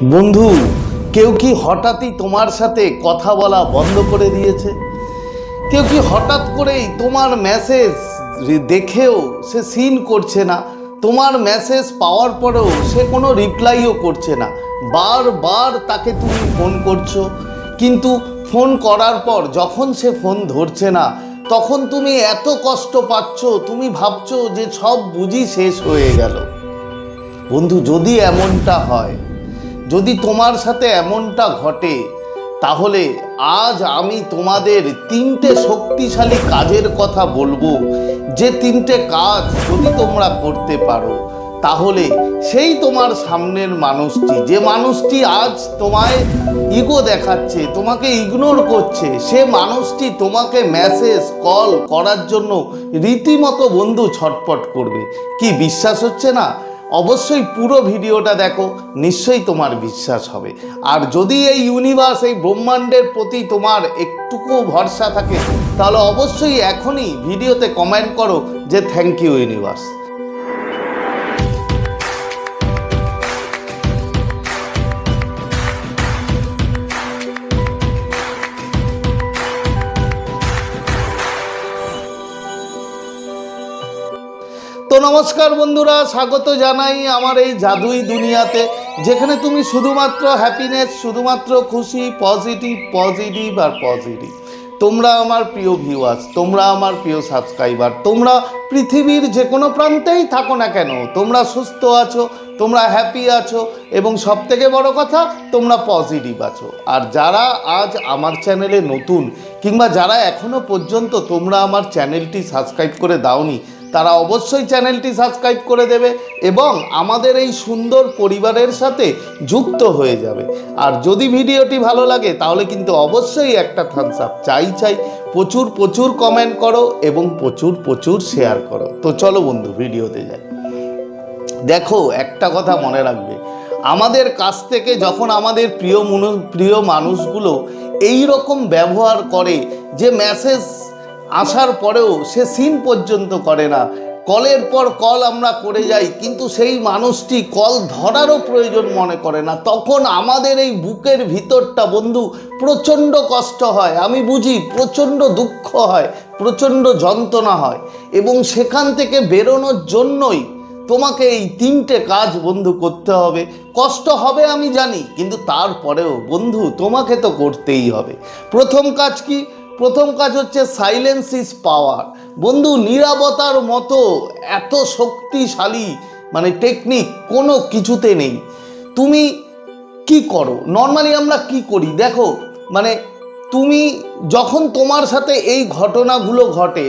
বন্ধু, কেউ কি হঠাৎই তোমার সাথে কথা বলা বন্ধ করে দিয়েছে? কেউ কি হঠাৎ করেই তোমার মেসেজ দেখেও সে সিন করছে না, তোমার মেসেজ পাওয়ার পরেও সে কোনো রিপ্লাইও করছে না, বারবার তাকে তুমি ফোন করছো, কিন্তু ফোন করার পর যখন সে ফোন ধরছে না তখন তুমি এত কষ্ট পাচ্ছ, তুমি ভাবছো যে সব বুঝি শেষ হয়ে গেল। বন্ধু, যদি এমনটা হয়, যদি তোমার সাথে এমনটা ঘটে, তাহলে আজ আমি তোমাদের 3টে শক্তিশালী কাজের কথা বলবো, যে 3টে কাজ যদি তোমরা করতে পারো তাহলে সেই তোমার সামনের মানুষটি, যে মানুষটি আজ তোমায় ইগো দেখাচ্ছে, তোমাকে ইগনোর করছে, সে মানুষটি তোমাকে মেসেজ কল করার জন্য রীতিমতো বন্ধু ছটফট করবে। কি বিশ্বাস হচ্ছে না? অবশ্যই পুরো ভিডিওটা দেখো, নিশ্চয়ই তোমার বিশ্বাস হবে। আর যদি এই ইউনিভার্স, এই ব্রহ্মাণ্ডের প্রতি তোমার একটুকু ভরসা থাকে, তাহলে অবশ্যই এখনই ভিডিওতে কমেন্ট করো যে থ্যাংক ইউ ইউনিভার্স। তো নমস্কার বন্ধুরা, স্বাগত জানাই আমার এই জাদুই দুনিয়াতে, যেখানে তুমি শুধুমাত্র হ্যাপিনেস, শুধুমাত্র খুশি, পজিটিভ পজিটিভ আর পজিটিভ। তোমরা আমার প্রিয় ভিউয়ার্স, তোমরা আমার প্রিয় সাবস্ক্রাইবার, তোমরা পৃথিবীর যে কোনো প্রান্তেই থাকো না কেন, তোমরা সুস্থ আছো, তোমরা হ্যাপি আছো, এবং সবথেকে বড় কথা তোমরা পজিটিভ আছো। আর যারা আজ আমার চ্যানেলে নতুন, কিংবা যারা এখনও পর্যন্ত তোমরা আমার চ্যানেলটি সাবস্ক্রাইব করে দাওনি, তারা অবশ্যই চ্যানেলটি সাবস্ক্রাইব করে দেবে এবং আমাদের এই সুন্দর পরিবারের সাথে যুক্ত হয়ে যাবে। আর যদি ভিডিওটি ভালো লাগে তাহলে কিন্তু অবশ্যই একটা থামস আপ চাই। প্রচুর প্রচুর কমেন্ট করো এবং প্রচুর প্রচুর শেয়ার করো। তো চলো বন্ধু, ভিডিওতে যাই। দেখো, একটা কথা মনে রাখবে, আমাদের কাছ থেকে যখন আমাদের প্রিয় মানুষগুলো এই রকম ব্যবহার করে, যে মেসেজ আসার পরেও সে সিন পর্যন্ত করে না, কলের পর কল আমরা করে যাই, কিন্তু সেই মানুষটি কল ধরারও প্রয়োজন মনে করে না, তখন আমাদের এই বুকের ভিতরটা বন্ধু প্রচণ্ড কষ্ট হয়। আমি বুঝি, প্রচণ্ড দুঃখ হয়, প্রচণ্ড যন্ত্রণা হয়, এবং সেখান থেকে বেরোনোর জন্যই তোমাকে এই 3টে কাজ বন্ধু করতে হবে। কষ্ট হবে আমি জানি, কিন্তু তারপরেও বন্ধু তোমাকে তো করতেই হবে। প্রথম কাজ কি? প্রথম কাজ হচ্ছে সাইলেন্স ইজ পাওয়ার। বন্ধু, নীরবতার মতো এত শক্তিশালী টেকনিক কোনো কিছুতে নেই। তুমি কি করো, নর্মালি আমরা কি করি দেখো, তুমি যখন তোমার সাথে এই ঘটনাগুলো ঘটে,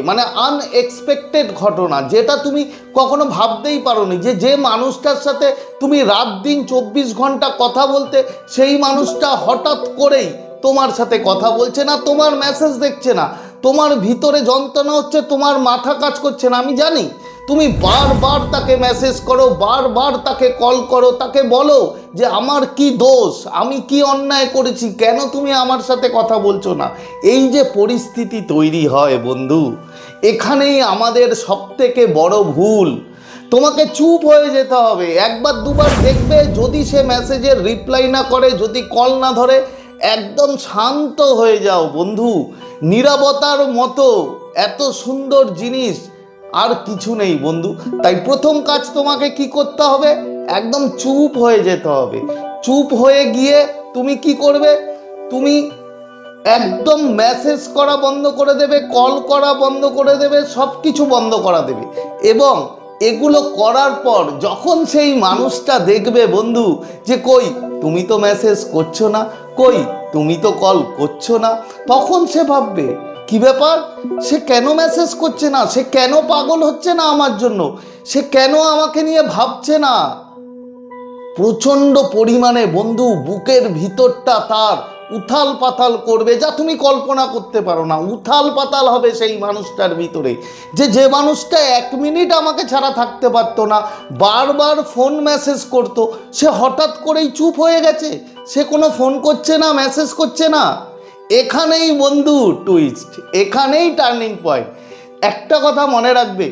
আনএক্সপেক্টেড ঘটনা, যেটা তুমি কখনো ভাবতেই পারোনি, যে মানুষটার সাথে তুমি রাত দিন 24 ঘন্টা কথা বলতে, সেই মানুষটা হঠাৎ করেই তোমার সাথে কথা বলছে না, তোমার মেসেজ দেখছে না, তোমার ভিতরে যন্ত্রণা হচ্ছে, তোমার মাথা কাজ করছে না। আমি জানি তুমি বারবার তাকে মেসেজ করো, বারবার তাকে কল করো, তাকে বলো যে আমার কি দোষ, আমি কি অন্যায় করেছি, কেন তুমি আমার সাথে কথা বলছো না। এই যে পরিস্থিতি তৈরি হয় বন্ধু, এখানেই আমাদের সবথেকে বড় ভুল। তোমাকে চুপ হয়ে যেতে হবে। একবার দুবার দেখবে, যদি সে মেসেজের রিপ্লাই না করে, যদি কল না ধরে, একদম শান্ত হয়ে যাও বন্ধু। নীরবতার মতো এত সুন্দর জিনিস আর কিছু নেই বন্ধু। তাই প্রথম কাজ তোমাকে কি করতে হবে? একদম চুপ হয়ে যেতে হবে। চুপ হয়ে গিয়ে তুমি কি করবে? তুমি একদম মেসেজ করা বন্ধ করে দেবে, কল করা বন্ধ করে দেবে, সব কিছু বন্ধ করা দেবে। এবং এগুলো করার পর যখন সেই মানুষটা দেখবে বন্ধু যে কই তুমি তো মেসেজ করছো না, কই তুমি তো কল করছো না, তখন সে ভাববে কি ব্যাপার, সে কেন মেসেজ করছে না, সে কেন পাগল হচ্ছে না আমার জন্য, সে কেন আমাকে নিয়ে ভাবছে না। প্রচণ্ড পরিমাণে বন্ধু বুকের ভিতরটা তার উথাল পাতাল করবে, যা তুমি কল্পনা করতে পারো না। উথাল পাতাল হবে সেই মানুষটার ভিতরে, যে মানুষটা 1 মিনিট আমাকে ছাড়া থাকতে পারতো না, বারবার ফোন মেসেজ করতো, সে হঠাৎ করেই চুপ হয়ে গেছে, সে কোনো ফোন করছে না, মেসেজ করছে না। এখানেই বন্ধু টুইস্ট, এখানেই টার্নিং পয়েন্ট। একটা কথা মনে রাখবে,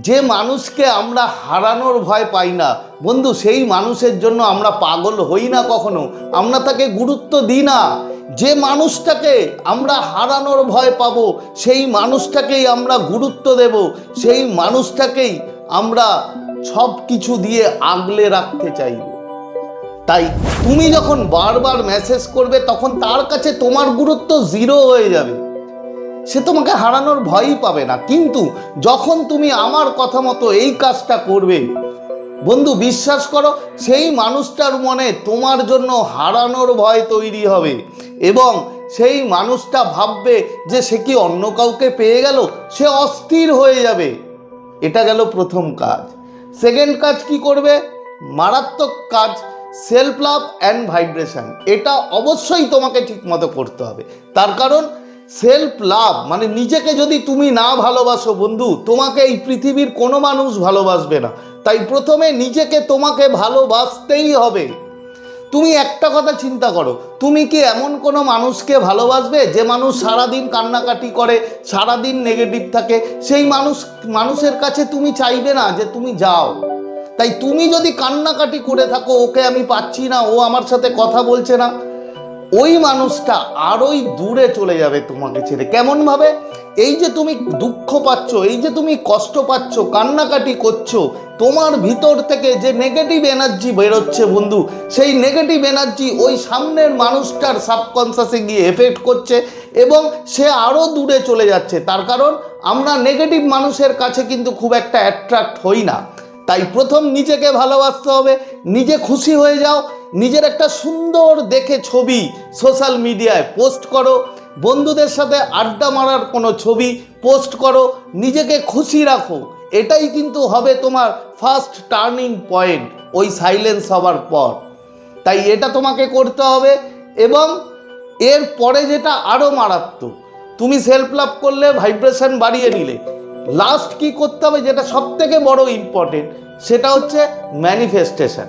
যে মানুষকে আমরা হারানোর ভয় পাই না বন্ধু, সেই মানুষের জন্য আমরা পাগল হই না কখনো, আমরা তাকে গুরুত্ব দিই না। যে মানুষটাকে আমরা হারানোর ভয় পাবো সেই মানুষটাকেই আমরা গুরুত্ব দেব, সেই মানুষটাকেই আমরা সব কিছু দিয়ে আগলে রাখতে চাইব। তাই তুমি যখন বারবার মেসেজ করবে তখন তার কাছে তোমার গুরুত্ব জিরো হয়ে যাবে, সে তোমাকে হারানোর ভয়ই পাবে না। কিন্তু যখন তুমি আমার কথা মতো এই কাজটা করবে বন্ধু, বিশ্বাস করো সেই মানুষটার মনে তোমার জন্য হারানোর ভয় তৈরি হবে এবং সেই মানুষটা ভাববে যে সে কি অন্য কাউকে পেয়ে গেল, সে অস্থির হয়ে যাবে। এটা গেল প্রথম কাজ। সেকেন্ড কাজ কি করবে? মারাত্মক কাজ, সেলফ লাভ অ্যান্ড ভাইব্রেশন। এটা অবশ্যই তোমাকে ঠিকমতো করতে হবে। তার কারণ সেলফ লাভ মানে নিজেকে যদি তুমি না ভালোবাসো বন্ধু, তোমাকে এই পৃথিবীর কোনো মানুষ ভালোবাসবে না। তাই প্রথমে নিজেকে তোমাকে ভালোবাসতেই হবে। তুমি একটা কথা চিন্তা করো, তুমি কি এমন কোনো মানুষকে ভালোবাসবে যে মানুষ সারাদিন কান্নাকাটি করে, সারাদিন নেগেটিভ থাকে? সেই মানুষের কাছে তুমি চাইবে না যে তুমি যাও। তাই তুমি যদি কান্নাকাটি করে থাকো, ওকে আমি পাচ্ছি না, ও আমার সাথে কথা বলছে না, ওই মানুষটা আরোই দূরে চলে যাবে তোমাকে ছেড়ে। কেমনভাবে? এই যে তুমি দুঃখ পাচ্ছ, এই যে তুমি কষ্ট পাচ্ছ, কান্নাকাটি করছো, তোমার ভিতর থেকে যে নেগেটিভ এনার্জি বেরোচ্ছে বন্ধু, সেই নেগেটিভ এনার্জি ওই সামনের মানুষটার সাবকনসিয়াসে গিয়ে এফেক্ট করছে এবং সে আরও দূরে চলে যাচ্ছে। তার কারণ আমরা নেগেটিভ মানুষের কাছে কিন্তু খুব একটা অ্যাট্রাক্ট হই না। তাই প্রথম নিজেকে ভালোবাসতে হবে, নিজে খুশি হয়ে যাও, নিজের একটা সুন্দর দেখে ছবি সোশ্যাল মিডিয়ায় পোস্ট করো, বন্ধুদের সাথে আড্ডা মারার কোনো ছবি পোস্ট করো, নিজেকে খুশি রাখো। এটাই কিন্তু হবে তোমার ফার্স্ট টার্নিং পয়েন্ট ওই সাইলেন্স হওয়ার পর। তাই এটা তোমাকে করতে হবে। এবং এর পরে যেটা আরও মারাত্মক, তুমি সেলফ লাভ করলে, ভাইব্রেশন বাড়িয়ে নিলে, লাস্ট কি করতে হবে যেটা সব থেকে বড় ইম্পর্টেন্ট, সেটা হচ্ছে ম্যানিফেস্টেশন।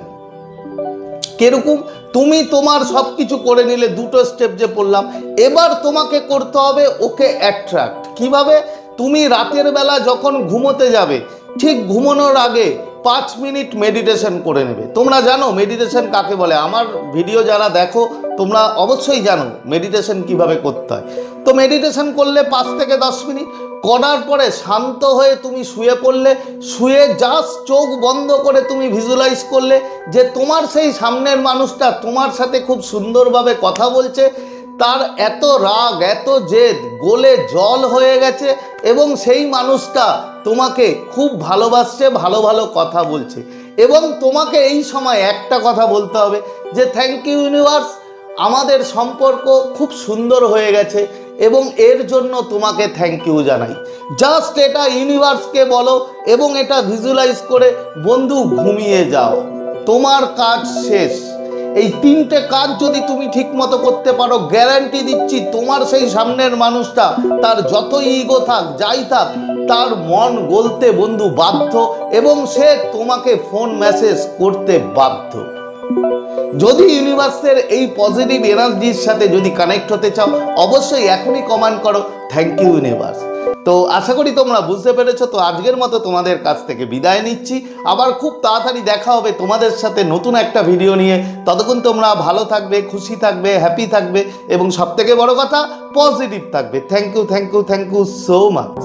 কিরকম? তুমি তোমার সব কিছু করে নিলে, দুটো স্টেপ যে বললাম, এবার তোমাকে করতে হবে ওকে অ্যাট্রাক্ট। কিভাবে? তুমি রাতের বেলা যখন ঘুমোতে যাবে, ঠিক ঘুমানোর আগে 5 মিনিট মেডিটেশন করে নেবে। তোমরা জানো মেডিটেশন কাকে বলে? আমার ভিডিও যারা দেখো তোমরা অবশ্যই জানো মেডিটেশন কিভাবে করতে হয়। তো মেডিটেশন করলে 5 থেকে 10 মিনিট করার পরে শান্ত হয়ে তুমি শুয়ে পড়লে, শুয়ে জাস্ট চোখ বন্ধ করে তুমি ভিজুয়ালাইজ করলে যে তোমার সেই সামনের মানুষটা তোমার সাথে খুব সুন্দরভাবে কথা বলছে, তার এত রাগ, এত জেদ গলে জল হয়ে গেছে এবং সেই মানুষটা তোমাকে খুব ভালোবাসছে, ভালো ভালো কথা বলছে। এবং তোমাকে এই সময় একটা কথা বলতে হবে যে থ্যাংক ইউ ইউনিভার্স, আমাদের সম্পর্ক খুব সুন্দর হয়ে গেছে এবং এর জন্য তোমাকে থ্যাংক ইউ জানাই। জাস্ট এটা ইউনিভার্সকে বলো এবং এটা ভিজুয়ালাইজ করে বন্ধু ঘুমিয়ে যাও, তোমার কাজ শেষ। এই 3টে কাজ যদি তুমি ঠিকমতো করতে পারো, গ্যারান্টি দিচ্ছি তোমার সেই সামনের মানুষটা, তার যতই ইগো থাক, যাই থাক, তার মন গলতে বন্ধু বাধ্য এবং সে তোমাকে ফোন মেসেজ করতে বাধ্য। যদি ইউনিভার্সের এই পজিটিভ এনার্জির সাথে যদি কানেক্ট হতে চাও, অবশ্যই এখনই কমেন্ট করো থ্যাংক ইউ ইউনিভার্স। তো আশা করি তোমরা বুঝতে পেরেছো। তো আজকের মতো তোমাদের কাছ থেকে বিদায় নিচ্ছি। আবার খুব তাড়াতাড়ি দেখা হবে তোমাদের সাথে নতুন একটা ভিডিও নিয়ে। ততক্ষণ তোমরা ভালো থাকবে, খুশি থাকবে, হ্যাপি থাকবে এবং সবথেকে বড় কথা পজিটিভ থাকবে। Thank you, thank you, thank you so much.